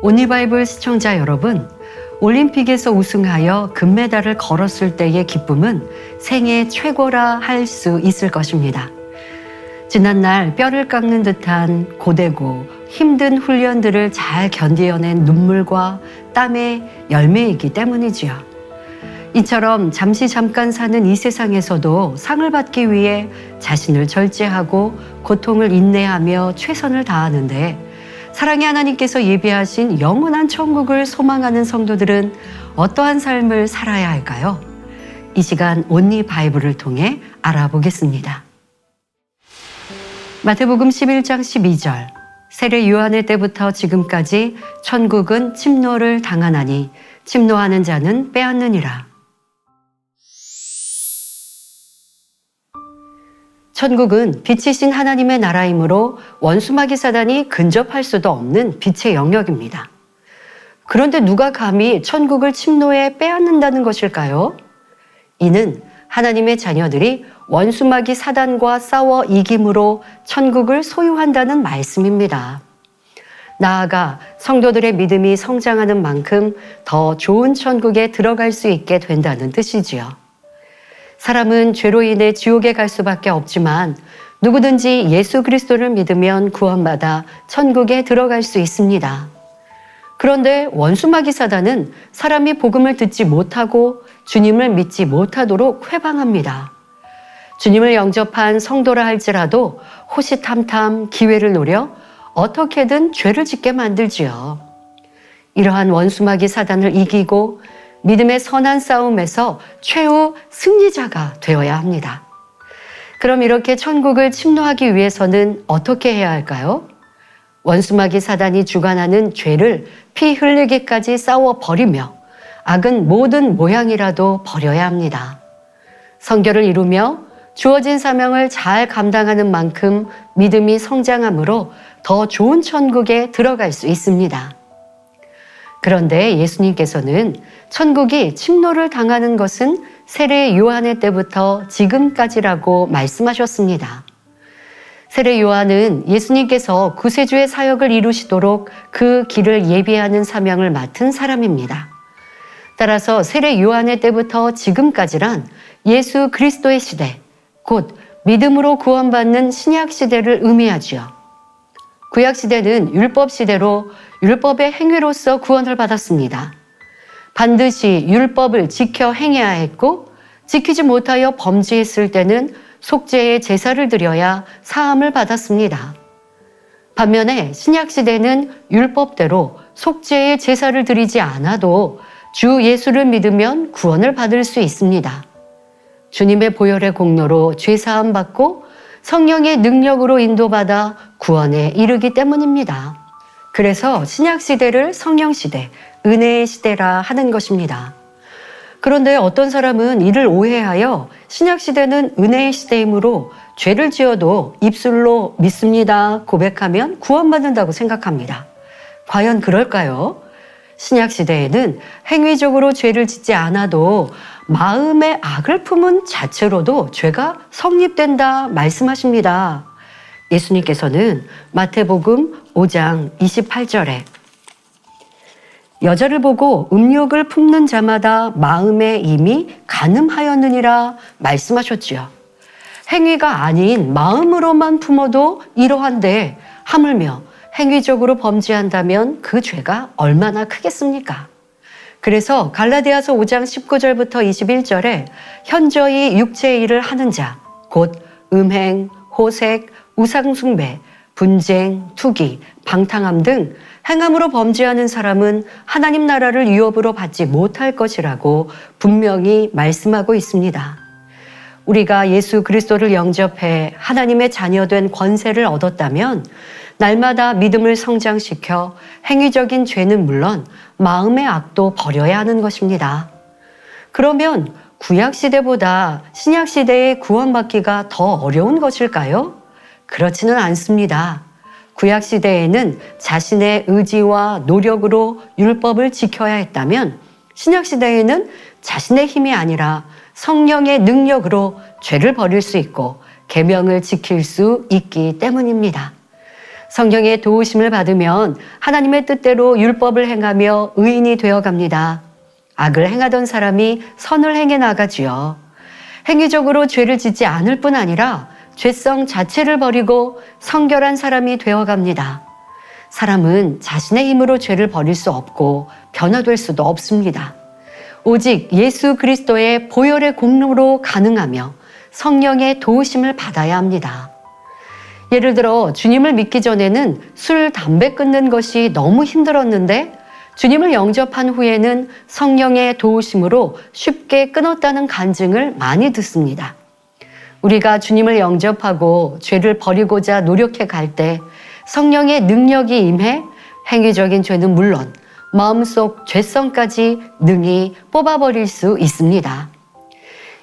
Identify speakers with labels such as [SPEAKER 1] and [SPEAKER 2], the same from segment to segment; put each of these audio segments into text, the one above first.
[SPEAKER 1] 온리바이블 시청자 여러분, 올림픽에서 우승하여 금메달을 걸었을 때의 기쁨은 생애 최고라 할 수 있을 것입니다. 지난날 뼈를 깎는 듯한 고되고 힘든 훈련들을 잘 견디어낸 눈물과 땀의 열매이기 때문이지요. 이처럼 잠깐 사는 이 세상에서도 상을 받기 위해 자신을 절제하고 고통을 인내하며 최선을 다하는데, 사랑의 하나님께서 예비하신 영원한 천국을 소망하는 성도들은 어떠한 삶을 살아야 할까요? 이 시간 온리 바이블을 통해 알아보겠습니다. 마태복음 11장 12절, 세례 요한의 때부터 지금까지 천국은 침노를 당하나니 침노하는 자는 빼앗느니라. 천국은 빛이신 하나님의 나라이므로 원수마귀 사단이 근접할 수도 없는 빛의 영역입니다. 그런데 누가 감히 천국을 침노해 빼앗는다는 것일까요? 이는 하나님의 자녀들이 원수마귀 사단과 싸워 이김으로 천국을 소유한다는 말씀입니다. 나아가 성도들의 믿음이 성장하는 만큼 더 좋은 천국에 들어갈 수 있게 된다는 뜻이지요. 사람은 죄로 인해 지옥에 갈 수밖에 없지만 누구든지 예수 그리스도를 믿으면 구원받아 천국에 들어갈 수 있습니다. 그런데 원수마귀 사단은 사람이 복음을 듣지 못하고 주님을 믿지 못하도록 회방합니다. 주님을 영접한 성도라 할지라도 호시탐탐 기회를 노려 어떻게든 죄를 짓게 만들지요. 이러한 원수마귀 사단을 이기고 믿음의 선한 싸움에서 최후 승리자가 되어야 합니다. 그럼 이렇게 천국을 침노하기 위해서는 어떻게 해야 할까요? 원수마귀 사단이 주관하는 죄를 피 흘리기까지 싸워 버리며 악은 모든 모양이라도 버려야 합니다. 성결을 이루며 주어진 사명을 잘 감당하는 만큼 믿음이 성장함으로 더 좋은 천국에 들어갈 수 있습니다. 그런데 예수님께서는 천국이 침노를 당하는 것은 세례 요한의 때부터 지금까지라고 말씀하셨습니다. 세례 요한은 예수님께서 구세주의 사역을 이루시도록 그 길을 예비하는 사명을 맡은 사람입니다. 따라서 세례 요한의 때부터 지금까지란 예수 그리스도의 시대, 곧 믿음으로 구원받는 신약 시대를 의미하지요. 구약 시대는 율법 시대로 율법의 행위로서 구원을 받았습니다. 반드시 율법을 지켜 행해야 했고, 지키지 못하여 범죄했을 때는 속죄의 제사를 드려야 사함을 받았습니다. 반면에 신약 시대는 율법대로 속죄의 제사를 드리지 않아도 주 예수를 믿으면 구원을 받을 수 있습니다. 주님의 보혈의 공로로 죄사함 받고 성령의 능력으로 인도받아 구원에 이르기 때문입니다. 그래서 신약 시대를 성령 시대, 은혜의 시대라 하는 것입니다. 그런데 어떤 사람은 이를 오해하여 신약 시대는 은혜의 시대이므로 죄를 지어도 입술로 믿습니다 고백하면 구원받는다고 생각합니다. 과연 그럴까요? 신약 시대에는 행위적으로 죄를 짓지 않아도 마음의 악을 품은 자체로도 죄가 성립된다 말씀하십니다. 예수님께서는 마태복음 5장 28절에 여자를 보고 음욕을 품는 자마다 마음에 이미 간음하였느니라 말씀하셨지요. 행위가 아닌 마음으로만 품어도 이러한데 하물며 행위적으로 범죄한다면 그 죄가 얼마나 크겠습니까? 그래서 갈라디아서 5장 19절부터 21절에 현저히 육체의 일을 하는 자, 곧 음행, 호색, 우상숭배, 분쟁, 투기, 방탕함 등 행함으로 범죄하는 사람은 하나님 나라를 유업으로 받지 못할 것이라고 분명히 말씀하고 있습니다. 우리가 예수 그리스도를 영접해 하나님의 자녀된 권세를 얻었다면 날마다 믿음을 성장시켜 행위적인 죄는 물론 마음의 악도 버려야 하는 것입니다. 그러면 구약 시대보다 신약 시대의 구원받기가 더 어려운 것일까요? 그렇지는 않습니다. 구약 시대에는 자신의 의지와 노력으로 율법을 지켜야 했다면 신약 시대에는 자신의 힘이 아니라 성령의 능력으로 죄를 버릴 수 있고 계명을 지킬 수 있기 때문입니다. 성령의 도우심을 받으면 하나님의 뜻대로 율법을 행하며 의인이 되어갑니다. 악을 행하던 사람이 선을 행해 나가지요. 행위적으로 죄를 짓지 않을 뿐 아니라 죄성 자체를 버리고 성결한 사람이 되어갑니다. 사람은 자신의 힘으로 죄를 버릴 수 없고 변화될 수도 없습니다. 오직 예수 그리스도의 보혈의 공로로 가능하며 성령의 도우심을 받아야 합니다. 예를 들어 주님을 믿기 전에는 술, 담배 끊는 것이 너무 힘들었는데 주님을 영접한 후에는 성령의 도우심으로 쉽게 끊었다는 간증을 많이 듣습니다. 우리가 주님을 영접하고 죄를 버리고자 노력해 갈 때 성령의 능력이 임해 행위적인 죄는 물론 마음속 죄성까지 능히 뽑아버릴 수 있습니다.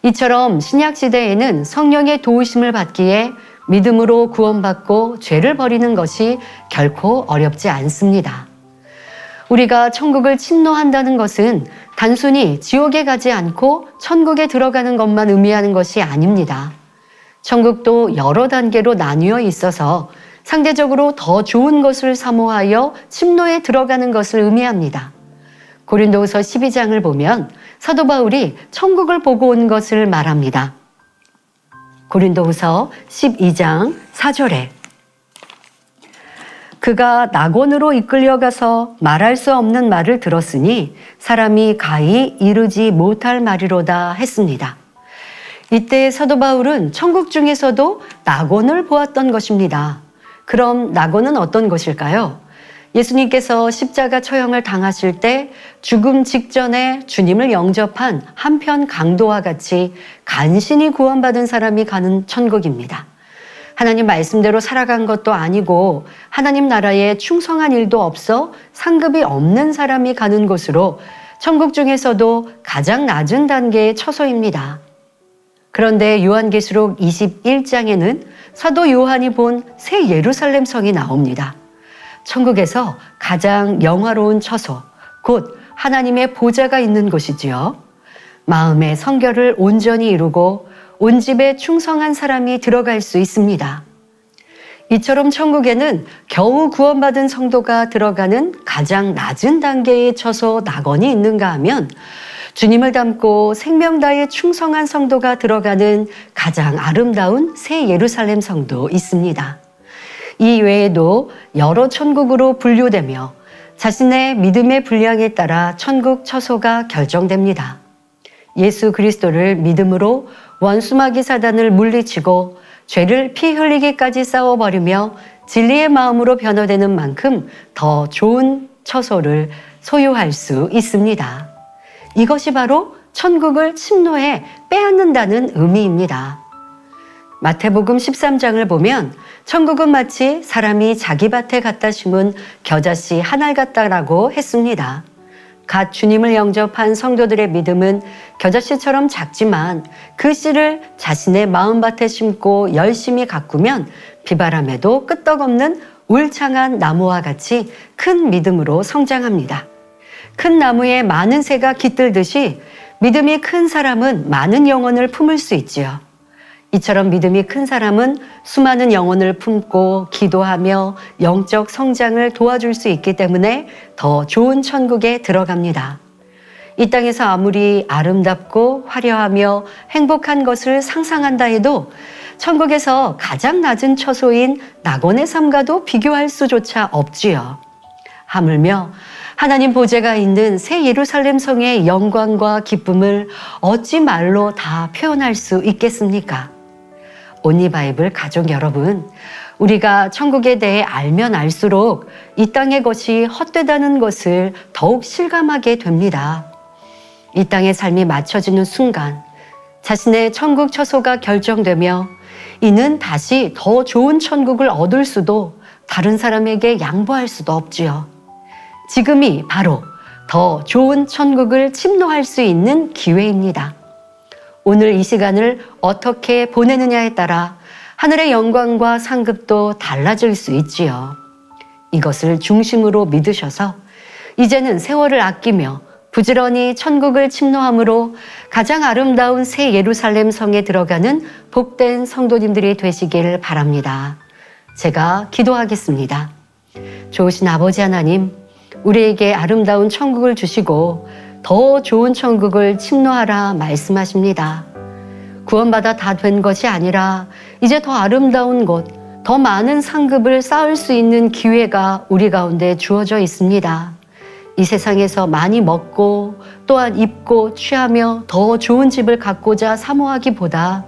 [SPEAKER 1] 이처럼 신약시대에는 성령의 도우심을 받기에 믿음으로 구원받고 죄를 버리는 것이 결코 어렵지 않습니다. 우리가 천국을 침노한다는 것은 단순히 지옥에 가지 않고 천국에 들어가는 것만 의미하는 것이 아닙니다. 천국도 여러 단계로 나뉘어 있어서 상대적으로 더 좋은 것을 사모하여 침노에 들어가는 것을 의미합니다. 고린도후서 12장을 보면 사도 바울이 천국을 보고 온 것을 말합니다. 고린도후서 12장 4절에 그가 낙원으로 이끌려가서 말할 수 없는 말을 들었으니 사람이 가히 이르지 못할 말이로다 했습니다. 이때 사도 바울은 천국 중에서도 낙원을 보았던 것입니다. 그럼 낙원은 어떤 것일까요? 예수님께서 십자가 처형을 당하실 때 죽음 직전에 주님을 영접한 한편 강도와 같이 간신히 구원받은 사람이 가는 천국입니다. 하나님 말씀대로 살아간 것도 아니고 하나님 나라에 충성한 일도 없어 상급이 없는 사람이 가는 곳으로 천국 중에서도 가장 낮은 단계의 처소입니다. 그런데 요한계시록 21장에는 사도 요한이 본 새 예루살렘 성이 나옵니다. 천국에서 가장 영화로운 처소, 곧 하나님의 보좌가 있는 곳이지요. 마음의 성결을 온전히 이루고 온 집에 충성한 사람이 들어갈 수 있습니다. 이처럼 천국에는 겨우 구원받은 성도가 들어가는 가장 낮은 단계의 처소 낙원이 있는가 하면 주님을 닮고 생명 다해 충성한 성도가 들어가는 가장 아름다운 새 예루살렘 성도 있습니다. 이 외에도 여러 천국으로 분류되며 자신의 믿음의 분량에 따라 천국 처소가 결정됩니다. 예수 그리스도를 믿음으로 원수마귀 사단을 물리치고 죄를 피 흘리기까지 싸워버리며 진리의 마음으로 변화되는 만큼 더 좋은 처소를 소유할 수 있습니다. 이것이 바로 천국을 침노해 빼앗는다는 의미입니다. 마태복음 13장을 보면 천국은 마치 사람이 자기 밭에 갖다 심은 겨자씨 한 알 같다라고 했습니다. 갓 주님을 영접한 성도들의 믿음은 겨자씨처럼 작지만 그 씨를 자신의 마음밭에 심고 열심히 가꾸면 비바람에도 끄떡없는 울창한 나무와 같이 큰 믿음으로 성장합니다. 큰 나무에 많은 새가 깃들듯이 믿음이 큰 사람은 많은 영혼을 품을 수 있지요. 이처럼 믿음이 큰 사람은 수많은 영혼을 품고 기도하며 영적 성장을 도와줄 수 있기 때문에 더 좋은 천국에 들어갑니다. 이 땅에서 아무리 아름답고 화려하며 행복한 것을 상상한다 해도 천국에서 가장 낮은 처소인 낙원의 삶과도 비교할 수조차 없지요. 하물며 하나님 보좌가 있는 새 예루살렘 성의 영광과 기쁨을 어찌 말로 다 표현할 수 있겠습니까? 온리바이블 가족 여러분, 우리가 천국에 대해 알면 알수록 이 땅의 것이 헛되다는 것을 더욱 실감하게 됩니다. 이 땅의 삶이 맞춰지는 순간 자신의 천국 처소가 결정되며 이는 다시 더 좋은 천국을 얻을 수도 다른 사람에게 양보할 수도 없지요. 지금이 바로 더 좋은 천국을 침노할 수 있는 기회입니다. 오늘 이 시간을 어떻게 보내느냐에 따라 하늘의 영광과 상급도 달라질 수 있지요. 이것을 중심으로 믿으셔서 이제는 세월을 아끼며 부지런히 천국을 침노함으로 가장 아름다운 새 예루살렘 성에 들어가는 복된 성도님들이 되시길 바랍니다. 제가 기도하겠습니다. 좋으신 아버지 하나님, 우리에게 아름다운 천국을 주시고 더 좋은 천국을 침노하라 말씀하십니다. 구원받아 다 된 것이 아니라 이제 더 아름다운 곳, 더 많은 상급을 쌓을 수 있는 기회가 우리 가운데 주어져 있습니다. 이 세상에서 많이 먹고 또한 입고 취하며 더 좋은 집을 갖고자 사모하기보다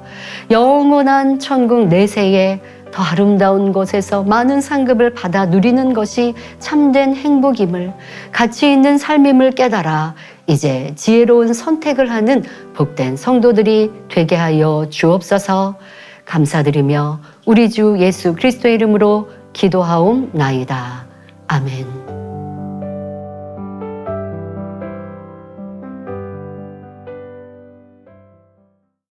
[SPEAKER 1] 영원한 천국 내세에 더 아름다운 곳에서 많은 상급을 받아 누리는 것이 참된 행복임을, 가치 있는 삶임을 깨달아 이제 지혜로운 선택을 하는 복된 성도들이 되게 하여 주옵소서. 감사드리며 우리 주 예수 그리스도의 이름으로 기도하옵나이다. 아멘.